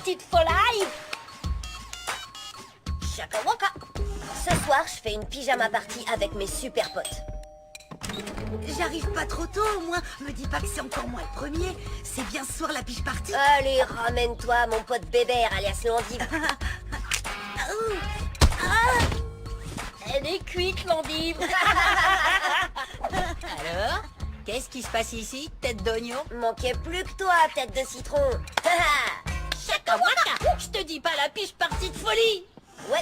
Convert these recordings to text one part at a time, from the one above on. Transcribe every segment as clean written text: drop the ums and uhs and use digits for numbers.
partie de folie. Chaka waka. Ce soir, je fais une pyjama party avec mes super potes. J'arrive pas trop tôt, au moins. Me dis pas que c'est encore moi le premier. C'est bien ce soir la piche partie. Allez, ramène-toi, mon pote Bébert, alias Landive. Elle est cuite, l'endive. Alors, qu'est-ce qui se passe ici, tête d'oignon? Manquait plus que toi, tête de citron. Chaka waka. Je te dis pas la piche partie de folie. Ouais,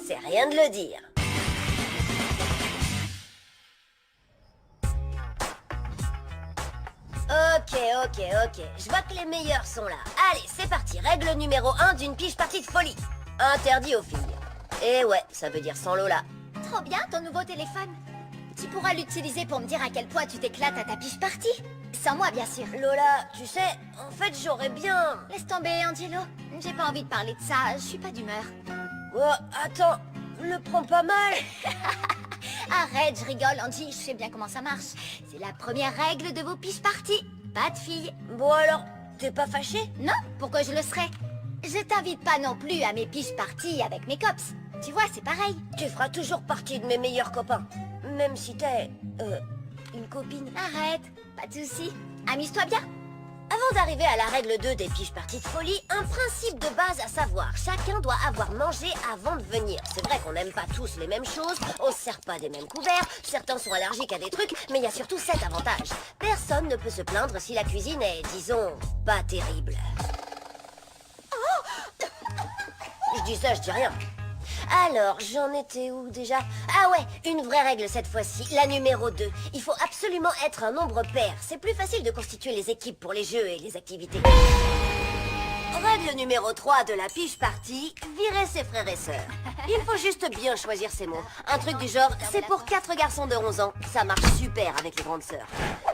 c'est rien de le dire. Ok. Je vois que les meilleurs sont là. Allez, c'est parti. Règle numéro 1 d'une piche partie de folie. Interdit aux filles. Et ouais, ça veut dire sans Lola. Trop bien ton nouveau téléphone. Tu pourras l'utiliser pour me dire à quel point tu t'éclates à ta piche party. Sans moi, bien sûr. Lola, tu sais, en fait, j'aurais bien... Laisse tomber, Angelo. J'ai pas envie de parler de ça, je suis pas d'humeur. Oh, attends, le prends pas mal. Arrête, je rigole, Angie, je sais bien comment ça marche. C'est la première règle de vos piches parties. Pas de filles. Bon alors, t'es pas fâché? Non, pourquoi je le serais? Je t'invite pas non plus à mes piches parties avec mes cops. Tu vois, c'est pareil. Tu feras toujours partie de mes meilleurs copains. Même si t'es... une copine. Arrête, pas de soucis. Amuse-toi bien. Avant d'arriver à la règle 2 des piches parties de folie, un principe de base à savoir. Chacun doit avoir mangé avant de venir. C'est vrai qu'on n'aime pas tous les mêmes choses, on se sert pas des mêmes couverts, certains sont allergiques à des trucs, mais il y a surtout cet avantage. Personne ne peut se plaindre si la cuisine est, disons, pas terrible. Je dis ça, je dis rien. Alors, j'en étais où déjà? Ah ouais, une vraie règle cette fois-ci, la numéro 2. Il faut absolument être un nombre pair. C'est plus facile de constituer les équipes pour les jeux et les activités. Règle numéro 3 de la piche party, virer ses frères et sœurs. Il faut juste bien choisir ses mots. Un truc du genre, c'est pour 4 garçons de 11 ans. Ça marche super avec les grandes sœurs.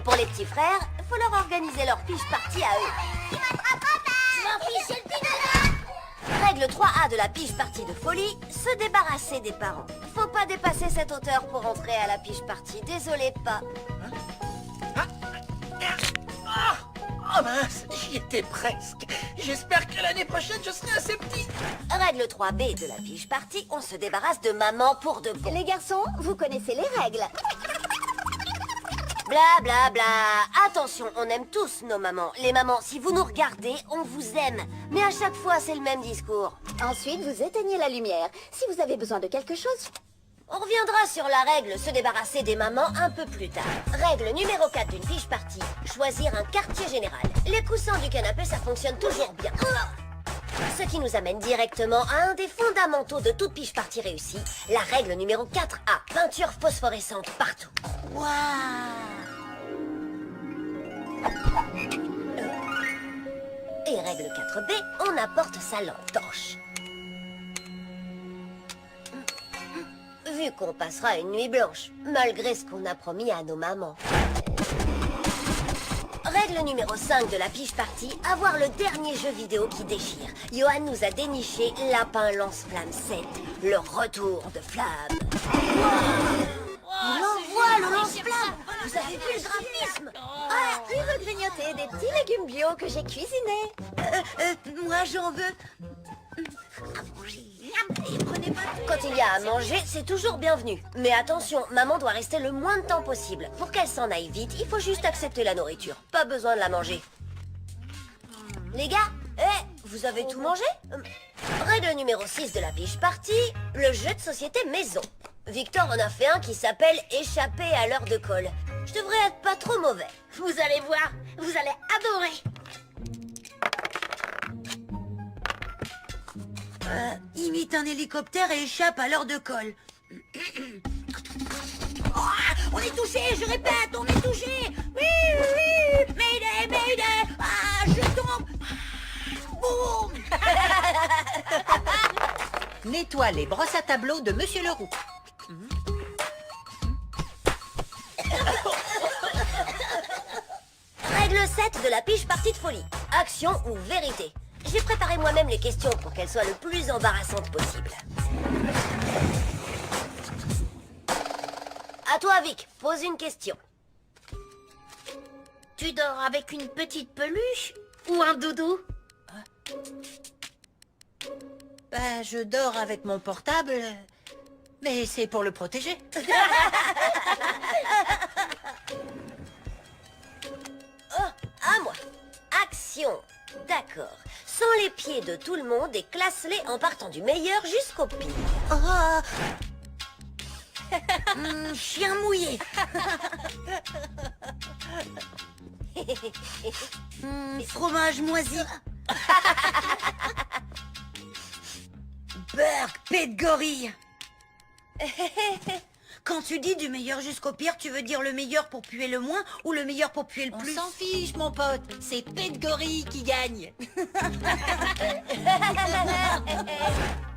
Pour les petits frères, faut leur organiser leur piche party à eux. Tu m'en fiches, j'ai le pied. Règle 3A de la piche party de folie, se débarrasser des parents. Faut pas dépasser cette hauteur pour entrer à la piche party. Désolé, pas. Oh mince, j'y étais presque. J'espère que l'année prochaine, je serai assez petit. Règle 3B de la piche party, on se débarrasse de maman pour de bon. Les garçons, vous connaissez les règles. Bla bla bla. Attention, on aime tous nos mamans. Les mamans, si vous nous regardez, on vous aime. Mais à chaque fois, c'est le même discours. Ensuite, vous éteignez la lumière. Si vous avez besoin de quelque chose... On reviendra sur la règle se débarrasser des mamans un peu plus tard. Règle numéro 4 d'une fiche partie, choisir un quartier général. Les coussins du canapé, ça fonctionne toujours bien. Ce qui nous amène directement à un des fondamentaux de toute piche partie réussie, la règle numéro 4A, peinture phosphorescente partout. Waouh. Et règle 4B, on apporte sa lampe torche. Vu qu'on passera une nuit blanche, malgré ce qu'on a promis à nos mamans. Règle numéro 5 de la piche party, avoir le dernier jeu vidéo qui déchire. Johan nous a déniché Lapin Lance-Flamme 7, le retour de Flamme. L'envoi, le lance-flamme. Vous avez vu le graphisme? Ah, il veut grignoter des petits légumes bio que j'ai cuisinés. Moi, j'en veux. À manger. Et prenez pas de... Quand il y a à manger, c'est toujours bienvenu. Mais attention, maman doit rester le moins de temps possible. Pour qu'elle s'en aille vite, il faut juste accepter la nourriture. Pas besoin de la manger. Les gars, vous avez tout mangé? Règle numéro 6 de la piche party, le jeu de société maison. Victor en a fait un qui s'appelle Échapper à l'heure de colle. Je devrais être pas trop mauvais. Vous allez voir, vous allez adorer. Imite un hélicoptère et échappe à l'heure de colle. Oh, on est touché, je répète, on est touché. Oui, Mayday, Mayday. Ah, je tombe. Boum. Nettoie les brosses à tableau de Monsieur Leroux. Règle 7 de la piche partie de folie. Action ou vérité. J'ai préparé moi-même les questions pour qu'elles soient le plus embarrassantes possible. À toi, Vic, pose une question. Tu dors avec une petite peluche ou un doudou? Bah, je dors avec mon portable, mais c'est pour le protéger. Oh, à moi. Action. D'accord. Sens les pieds de tout le monde et classe-les en partant du meilleur jusqu'au pire. Oh. Chien mouillé. Fromage moisi. Burg, paix de gorille. Quand tu dis du meilleur jusqu'au pire, tu veux dire le meilleur pour puer le moins ou le meilleur pour puer le On plus? s'en fiche, mon pote. C'est Paix de Gorille qui gagne.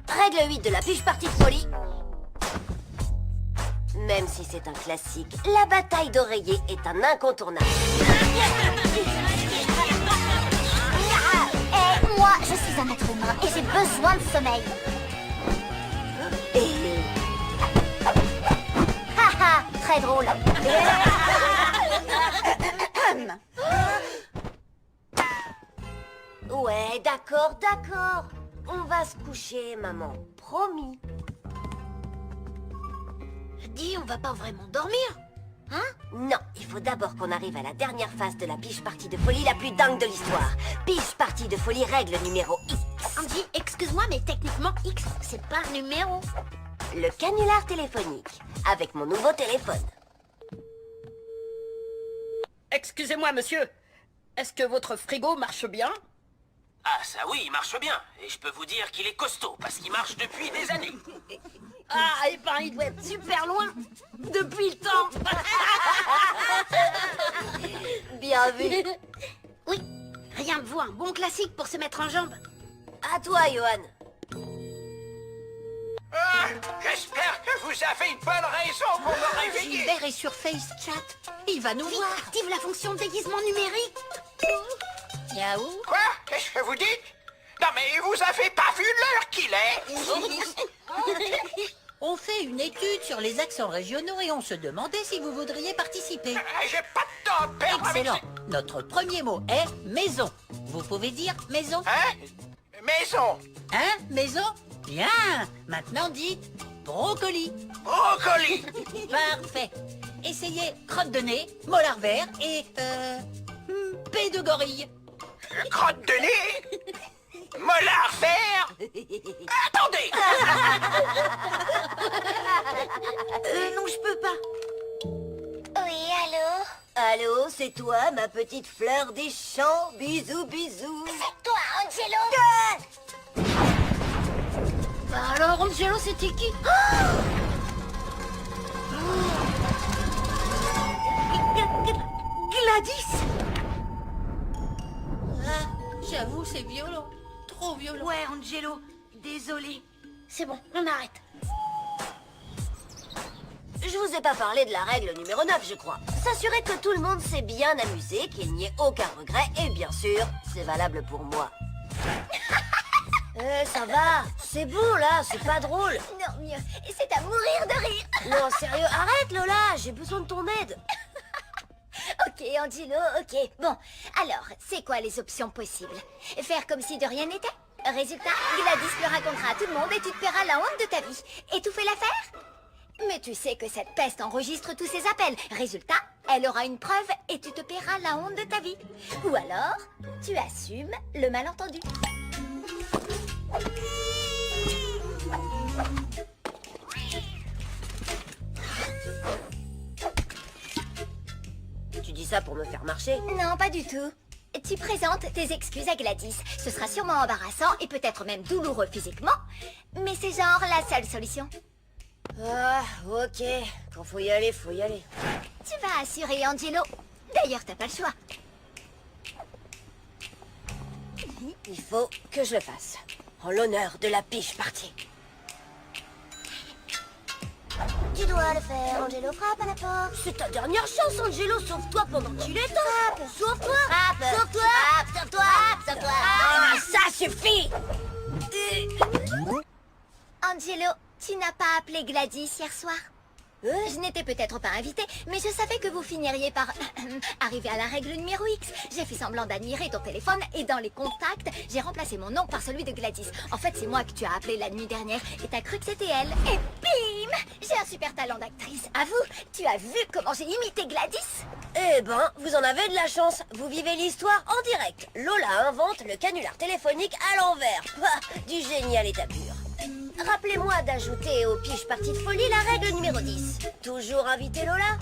Règle 8 de la piche partie de folie. Même si c'est un classique, la bataille d'oreiller est un incontournable. Et moi, je suis un être humain et j'ai besoin de sommeil. Haha, très drôle. Ouais, d'accord, d'accord. On va se coucher, maman. Promis. Dis, on va pas vraiment dormir? Non, il faut d'abord qu'on arrive à la dernière phase de la piche partie de folie la plus dingue de l'histoire. Piche partie de folie règle numéro X. Andy, excuse-moi, mais techniquement, X, c'est pas un numéro. Le canular téléphonique. Avec mon nouveau téléphone. Excusez-moi, monsieur. Est-ce que votre frigo marche bien? Ah ça oui, il marche bien. Et je peux vous dire qu'il est costaud, parce qu'il marche depuis des années. Ah, et ben, il doit être super loin. Depuis le temps. Bien vu. Oui, rien de vaut un bon classique pour se mettre en jambe. À toi, Johan. Ah, j'espère que vous avez une bonne raison pour me réveiller. Gilbert est sur FaceChat. Il va nous Vite, voir. active la fonction de déguisement numérique. Yaou. Quoi? Qu'est-ce que vous dites? Non mais vous avez pas vu l'heure qu'il est? On fait une étude sur les accents régionaux et on se demandait si vous voudriez participer. J'ai pas de temps à perdre avec Excellent. Notre premier mot est maison. Vous pouvez dire maison? Hein? Maison. Hein, maison? Bien. Maintenant dites brocoli. Brocoli. Parfait. Essayez crotte de nez, molar vert et paix de gorille. Crotte de nez. Molar vert. Attendez. Non, je peux pas. Oui, allô? Allô, c'est toi, ma petite fleur des champs. Bisous, bisous. Toi, Angelo? Bah alors, Angelo, c'était qui? Gladys. Ah, j'avoue, c'est violent. Trop violent. Ouais, Angelo, désolé. C'est bon, on arrête. Je vous ai pas parlé de la règle numéro 9, je crois. S'assurer que tout le monde s'est bien amusé, qu'il n'y ait aucun regret, et bien sûr, c'est valable pour moi. Ça va, c'est bon là, c'est pas drôle. Non, mieux, et c'est à mourir de rire. Non, sérieux, arrête Lola, j'ai besoin de ton aide. Ok, Angelo, ok. Bon, alors, c'est quoi les options possibles? Faire comme si de rien n'était? Résultat, Gladys le racontera à tout le monde et tu te paieras la honte de ta vie. Étouffer l'affaire? Mais tu sais que cette peste enregistre tous ses appels. Résultat, elle aura une preuve et tu te paieras la honte de ta vie. Ou alors, tu assumes le malentendu. Tu dis ça pour me faire marcher? Non, pas du tout. Tu présentes tes excuses à Gladys. Ce sera sûrement embarrassant et peut-être même douloureux physiquement. Mais c'est genre la seule solution. Ah, ok. Quand faut y aller, faut y aller. Tu vas assurer, Angelo. D'ailleurs, t'as pas le choix. Il faut que je le fasse. En l'honneur de la piche partie. Tu dois le faire, Angelo. Frappe à la porte. C'est ta dernière chance, Angelo. Sauve-toi pendant qu'il est temps. Sauve-toi. Frappe. Sauve-toi. Sauve-toi. Sauve-toi. Ah, ça suffit. Angelo, tu n'as pas appelé Gladys hier soir? Je n'étais peut-être pas invitée, mais je savais que vous finiriez par arriver à la règle numéro X. J'ai fait semblant d'admirer ton téléphone et dans les contacts, j'ai remplacé mon nom par celui de Gladys. En fait, c'est moi que tu as appelé la nuit dernière et t'as cru que c'était elle. Et bim! J'ai un super talent d'actrice. Avoue, tu as vu comment j'ai imité Gladys? Eh ben, vous en avez de la chance. Vous vivez l'histoire en direct. Lola invente le canular téléphonique à l'envers. Du génie à l'état pur. Rappelez-moi d'ajouter aux piges parties de folie la règle numéro 10. Toujours inviter Lola.